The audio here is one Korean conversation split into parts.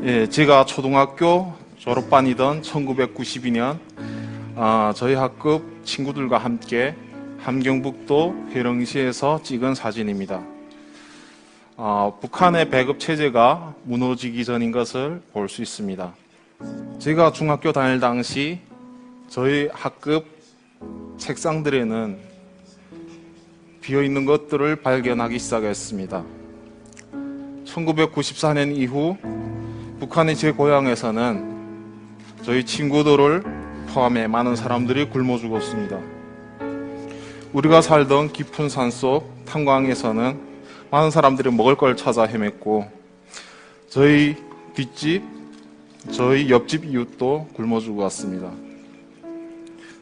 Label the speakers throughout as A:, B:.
A: 제가 초등학교 졸업반이던 1992년 저희 학급 친구들과 함께 함경북도 회령시에서 찍은 사진입니다. 북한의 배급 체제가 무너지기 전인 것을 볼 수 있습니다. 제가 중학교 다닐 당시 저희 학급 책상들에는 비어있는 것들을 발견하기 시작했습니다. 1994년 이후 북한의 제 고향에서는 저희 친구들을 포함해 많은 사람들이 굶어 죽었습니다. 우리가 살던 깊은 산속 탄광에서는 많은 사람들이 먹을 걸 찾아 헤맸고, 저희 뒷집, 저희 옆집 이웃도 굶어 죽었습니다.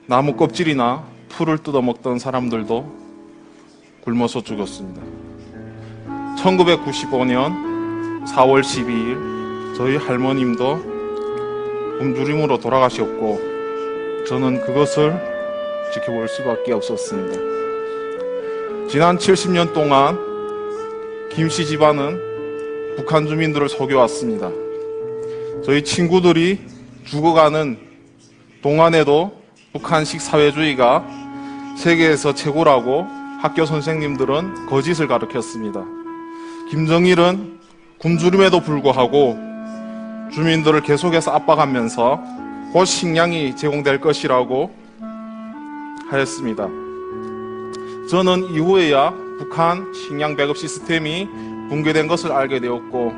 A: 나무 껍질이나 풀을 뜯어먹던 사람들도 굶어서 죽었습니다. 1995년 4월 12일 저희 할머님도 굶주림으로 돌아가셨고, 저는 그것을 지켜볼 수밖에 없었습니다. 지난 70년 동안 김씨 집안은 북한 주민들을 속여왔습니다. 저희 친구들이 죽어가는 동안에도 북한식 사회주의가 세계에서 최고라고 학교 선생님들은 거짓을 가르쳤습니다. 김정일은 굶주림에도 불구하고 주민들을 계속해서 압박하면서 곧 식량이 제공될 것이라고 하였습니다. 저는 이후에야 북한 식량 배급 시스템이 붕괴된 것을 알게 되었고,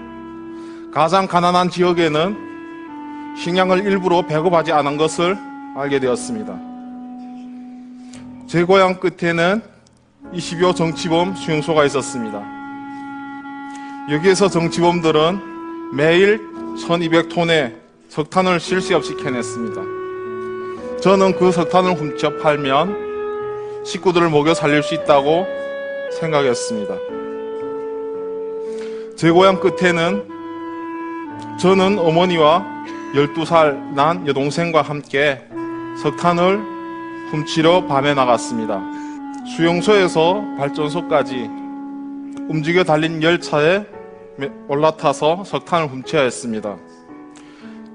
A: 가장 가난한 지역에는 식량을 일부러 배급하지 않은 것을 알게 되었습니다. 제 고향 끝에는 20여 정치범 수용소가 있었습니다. 여기에서 정치범들은 매일 1200톤의 석탄을 쉴 새 없이 캐냈습니다. 저는 그 석탄을 훔쳐 팔면 식구들을 먹여 살릴 수 있다고 생각했습니다. 제 고향 끝에는 저는 어머니와 12살 난 여동생과 함께 석탄을 훔치러 밤에 나갔습니다. 수용소에서 발전소까지 움직여 달린 열차에 올라타서 석탄을 훔쳐야 했습니다.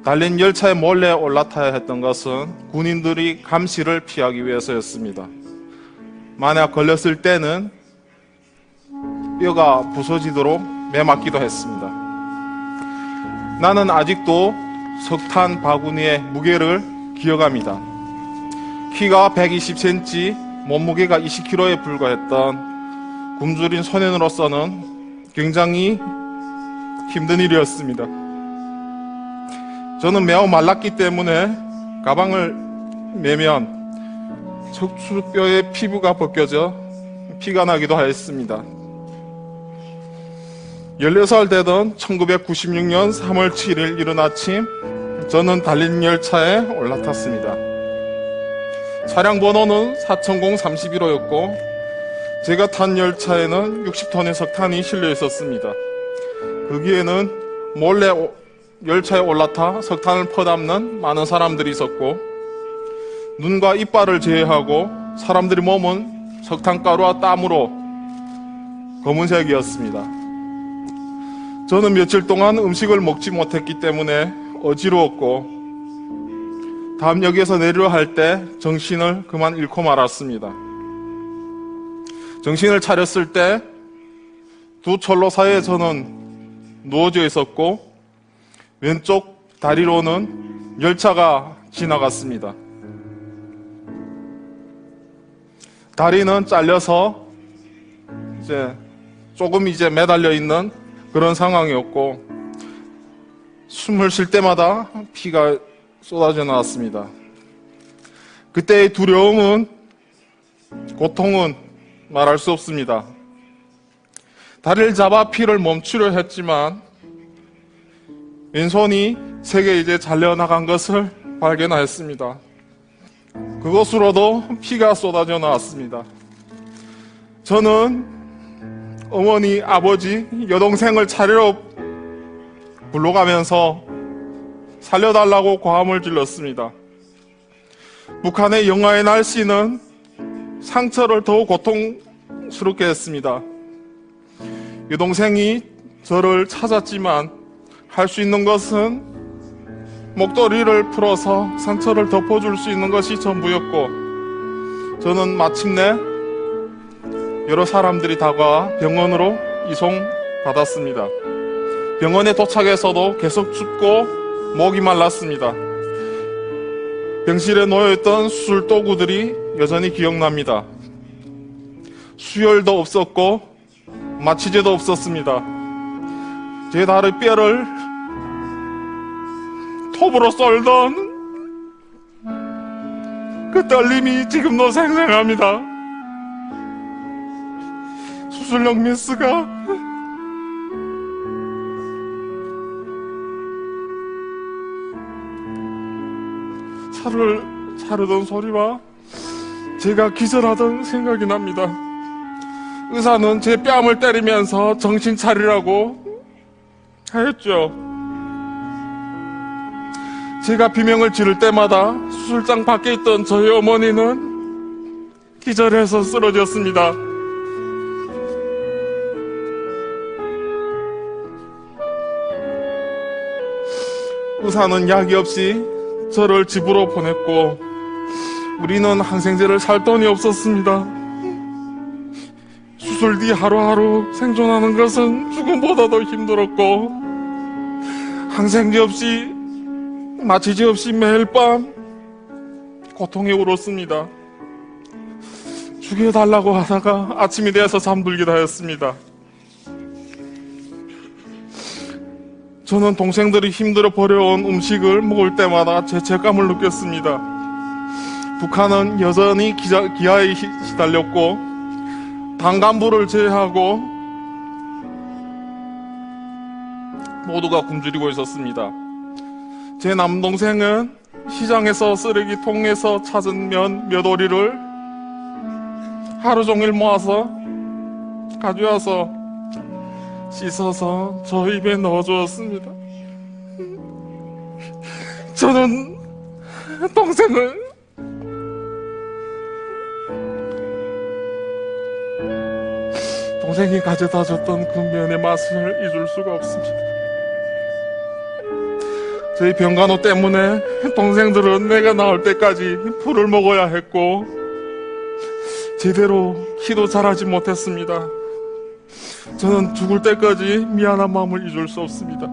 A: 달린 열차에 몰래 올라타야 했던 것은 군인들이 감시를 피하기 위해서였습니다. 만약 걸렸을 때는 뼈가 부서지도록 매맞기도 했습니다. 나는 아직도 석탄 바구니의 무게를 기억합니다. 키가 120cm, 몸무게가 20kg에 불과했던 굶주린 소년으로서는 굉장히 힘든 일이었습니다. 저는 매우 말랐기 때문에 가방을 매면 척추뼈의 피부가 벗겨져 피가 나기도 하였습니다. 16살 되던 1996년 3월 7일 이른 아침, 저는 달린 열차에 올라탔습니다. 차량 번호는 4031호였고 제가 탄 열차에는 60톤의 석탄이 실려 있었습니다. 거기에는 몰래 열차에 올라타 석탄을 퍼담는 많은 사람들이 있었고, 눈과 이빨을 제외하고 사람들의 몸은 석탄가루와 땀으로 검은색이었습니다. 저는 며칠 동안 음식을 먹지 못했기 때문에 어지러웠고, 다음 역에서 내리려 할 때 정신을 그만 잃고 말았습니다. 정신을 차렸을 때 두 철로 사이에 저는 누워져 있었고, 왼쪽 다리로는 열차가 지나갔습니다. 다리는 잘려서 조금 매달려 있는 그런 상황이었고, 숨을 쉴 때마다 피가 쏟아져 나왔습니다. 그때의 두려움은, 고통은 말할 수 없습니다. 다리를 잡아 피를 멈추려 했지만 왼손이 세 개 잘려나간 것을 발견하였습니다. 그것으로도 피가 쏟아져 나왔습니다. 저는 어머니, 아버지, 여동생을 차례로 불러가면서 살려달라고 고함을 질렀습니다. 북한의 영하의 날씨는 상처를 더욱 고통스럽게 했습니다. 여동생이 저를 찾았지만 할 수 있는 것은 목도리를 풀어서 상처를 덮어줄 수 있는 것이 전부였고, 저는 마침내 여러 사람들이 다가와 병원으로 이송받았습니다. 병원에 도착해서도 계속 춥고 목이 말랐습니다. 병실에 놓여있던 수술 도구들이 여전히 기억납니다. 수혈도 없었고 마취제도 없었습니다. 제 다리 뼈를 톱으로 썰던 그 떨림이 지금도 생생합니다. 수술용 메스가 살을 자르던 소리와 제가 기절하던 생각이 납니다. 의사는 제 뺨을 때리면서 정신 차리라고 하였죠. 제가 비명을 지를 때마다 수술장 밖에 있던 저희 어머니는 기절해서 쓰러졌습니다. 의사는 약이 없이 저를 집으로 보냈고, 우리는 항생제를 살 돈이 없었습니다. 수술 뒤 하루하루 생존하는 것은 죽음보다도 힘들었고, 항생제 없이 마취제 없이 매일 밤 고통에 울었습니다. 죽여달라고 하다가 아침이 되어서 잠들기도 하였습니다. 저는 동생들이 힘들어 버려온 음식을 먹을 때마다 죄책감을 느꼈습니다. 북한은 여전히 기아에 시달렸고, 당간부를 제외하고 모두가 굶주리고 있었습니다. 제 남동생은 시장에서 쓰레기통에서 찾은 몇 오리를 하루 종일 모아서 가져와서 씻어서 저 입에 넣어주었습니다. 저는 동생이 가져다 줬던 그 면의 맛을 잊을 수가 없습니다. 저희 병간호 때문에 동생들은 내가 나올 때까지 풀을 먹어야 했고, 제대로 키도 자라지 못했습니다. 저는 죽을 때까지 미안한 마음을 잊을 수 없습니다.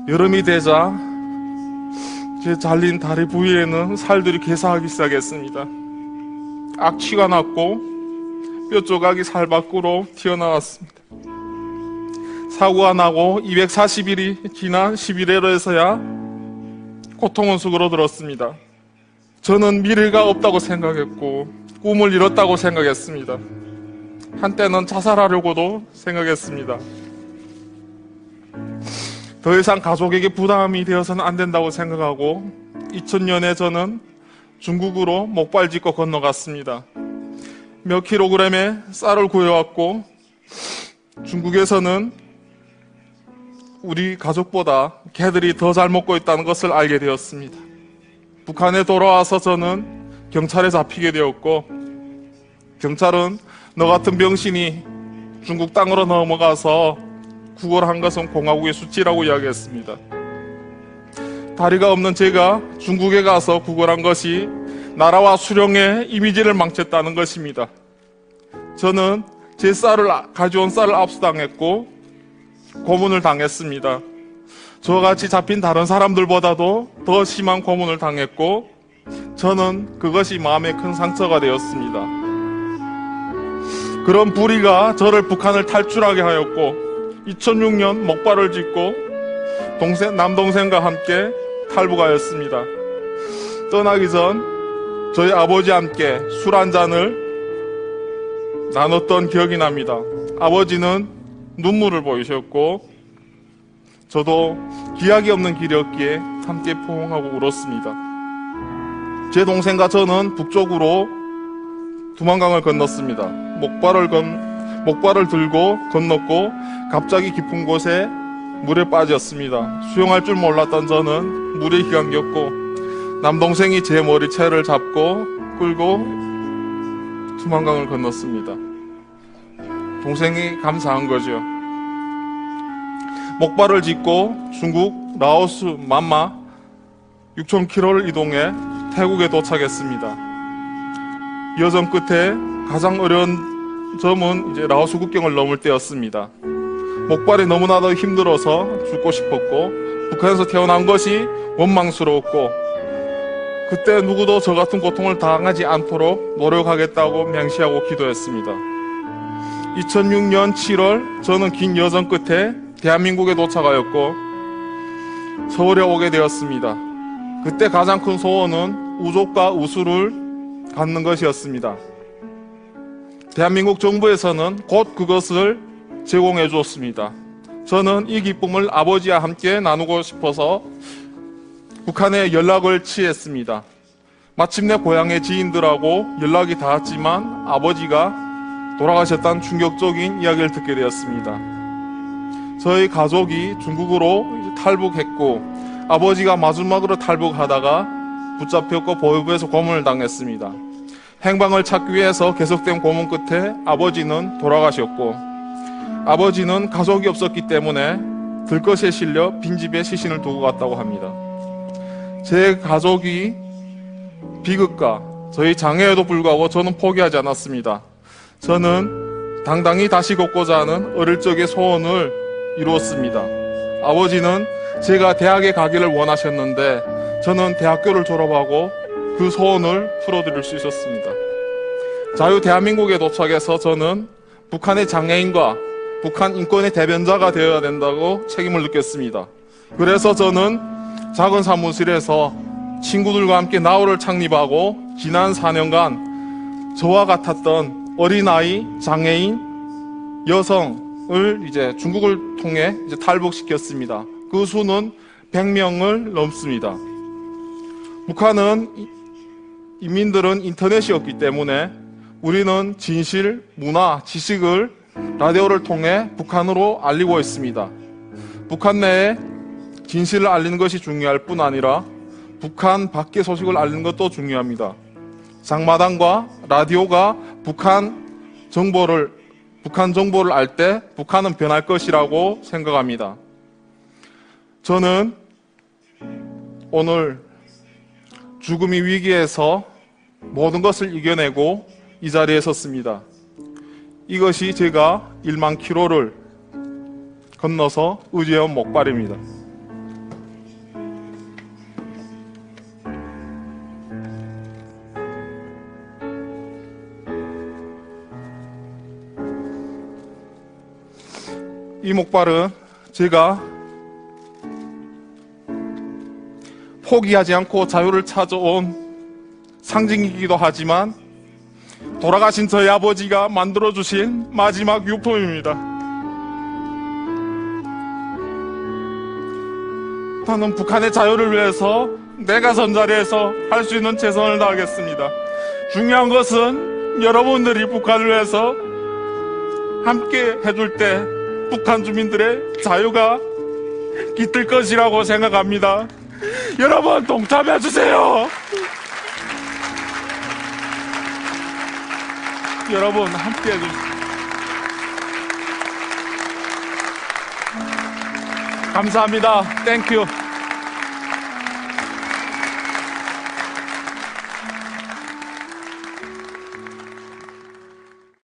A: 여름이 되자 제 잘린 다리 부위에는 살들이 괴사하기 시작했습니다. 악취가 났고 뼈 조각이 살 밖으로 튀어나왔습니다. 사고가 나고 240일이 지난 11월에서야 고통은 수그러들었습니다. 저는 미래가 없다고 생각했고 꿈을 잃었다고 생각했습니다. 한때는 자살하려고도 생각했습니다. 더 이상 가족에게 부담이 되어서는 안 된다고 생각하고 2000년에 저는 중국으로 목발 짚고 건너갔습니다. 몇 킬로그램의 쌀을 구해왔고, 중국에서는 우리 가족보다 개들이 더 잘 먹고 있다는 것을 알게 되었습니다. 북한에 돌아와서 저는 경찰에 잡히게 되었고, 경찰은 너 같은 병신이 중국 땅으로 넘어가서 구걸을 한 것은 공화국의 수치라고 이야기했습니다. 다리가 없는 제가 중국에 가서 구걸한 것이 나라와 수령의 이미지를 망쳤다는 것입니다. 저는 제 가져온 쌀을 압수당했고 고문을 당했습니다. 저와 같이 잡힌 다른 사람들보다도 더 심한 고문을 당했고, 저는 그것이 마음에 큰 상처가 되었습니다. 그런 불의가 저를 북한을 탈출하게 하였고, 2006년 목발을 짚고 남동생과 함께 탈북하였습니다. 떠나기 전 저희 아버지와 함께 술 한 잔을 나눴던 기억이 납니다. 아버지는 눈물을 보이셨고 저도 기약이 없는 길이었기에 함께 포옹하고 울었습니다. 제 동생과 저는 북쪽으로 두만강을 건넜습니다. 목발을 들고 건넜고 갑자기 깊은 곳에 물에 빠졌습니다. 수영할 줄 몰랐던 저는 물에 기감겼고, 남동생이 제 머리채를 잡고 끌고 두만강을 건넜습니다. 동생이 감사한 거죠. 목발을 짚고 중국 라오스 만마 6,000km를 이동해 태국에 도착했습니다. 여정 끝에 가장 어려운 점은 이제 라오스 국경을 넘을 때였습니다. 목발이 너무나도 힘들어서 죽고 싶었고 북한에서 태어난 것이 원망스러웠고 그때 누구도 저 같은 고통을 당하지 않도록 노력하겠다고 맹세하고 기도했습니다. 2006년 7월 저는 긴 여정 끝에 대한민국에 도착하였고 서울에 오게 되었습니다. 그때 가장 큰 소원은 우족과 우수를 갖는 것이었습니다. 대한민국 정부에서는 곧 그것을 제공해 주었습니다. 저는 이 기쁨을 아버지와 함께 나누고 싶어서 북한에 연락을 취했습니다. 마침내 고향의 지인들하고 연락이 닿았지만 아버지가 돌아가셨다는 충격적인 이야기를 듣게 되었습니다. 저희 가족이 중국으로 탈북했고 아버지가 마지막으로 탈북하다가 붙잡혔고 보위부에서 고문을 당했습니다. 행방을 찾기 위해서 계속된 고문 끝에 아버지는 돌아가셨고 아버지는 가족이 없었기 때문에 들것에 실려 빈집에 시신을 두고 갔다고 합니다. 제 가족이 비극과 저희 장애에도 불구하고 저는 포기하지 않았습니다. 저는 당당히 다시 걷고자 하는 어릴 적의 소원을 이루었습니다. 아버지는 제가 대학에 가기를 원하셨는데 저는 대학교를 졸업하고 그 소원을 풀어드릴 수 있었습니다. 자유 대한민국에 도착해서 저는 북한의 장애인과 북한 인권의 대변자가 되어야 된다고 책임을 느꼈습니다. 그래서 저는 작은 사무실에서 친구들과 함께 나우를 창립하고 지난 4년간 저와 같았던 어린아이, 장애인, 여성을 이제 중국을 통해 이제 탈북시켰습니다. 그 수는 100명을 넘습니다. 북한은 인민들은 인터넷이었기 때문에 우리는 진실, 문화, 지식을 라디오를 통해 북한으로 알리고 있습니다. 북한 내에 진실을 알리는 것이 중요할 뿐 아니라 북한 밖의 소식을 알리는 것도 중요합니다. 장마당과 라디오가 북한 정보를 알 때 북한은 변할 것이라고 생각합니다. 저는 오늘 죽음의 위기에서 모든 것을 이겨내고 이 자리에 섰습니다. 이것이 제가 1만 킬로를 건너서 의지해온 목발입니다. 이 목발은 제가 포기하지 않고 자유를 찾아온 상징이기도 하지만 돌아가신 저희 아버지가 만들어주신 마지막 유품입니다. 나는 북한의 자유를 위해서 내가 선자리에서 할 수 있는 최선을 다하겠습니다. 중요한 것은 여러분들이 북한을 위해서 함께 해줄 때 북한 주민들의 자유가 깃들 것이라고 생각합니다. 여러분 동참해 주세요. 여러분 함께 해주세요. 감사합니다. 땡큐.